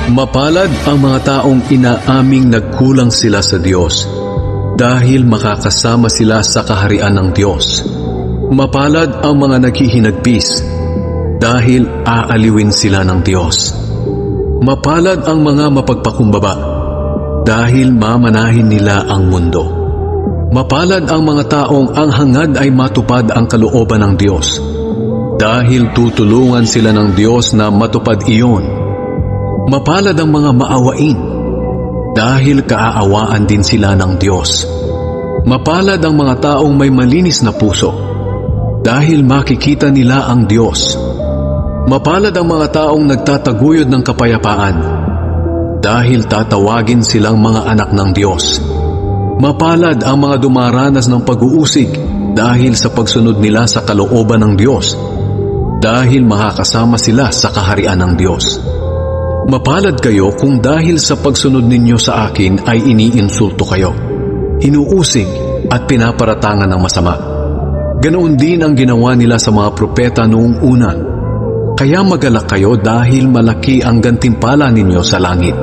Mapalad ang mga taong inaaming nagkulang sila sa Diyos, dahil makakasama sila sa kaharian ng Diyos. Mapalad ang mga naghihinagpis, dahil aaliwin sila ng Diyos. Mapalad ang mga mapagpakumbaba, dahil mamanahin nila ang mundo. Mapalad ang mga taong ang hangad ay matupad ang kalooban ng Diyos, dahil tutulungan sila ng Diyos na matupad iyon. Mapalad ang mga maawain, dahil kaaawaan din sila ng Diyos. Mapalad ang mga taong may malinis na puso, dahil makikita nila ang Diyos. Mapalad ang mga taong nagtataguyod ng kapayapaan, dahil tatawagin silang mga anak ng Diyos. Mapalad ang mga dumaranas ng pag-uusig, dahil sa pagsunod nila sa kalooban ng Diyos, dahil makakasama sila sa kaharian ng Diyos. Mapalad kayo kung dahil sa pagsunod ninyo sa akin ay iniinsulto kayo, inuusig at pinaparatangan ng masama. Ganoon din ang ginawa nila sa mga propeta noong una. Kaya magalak kayo dahil malaki ang gantimpala ninyo sa langit.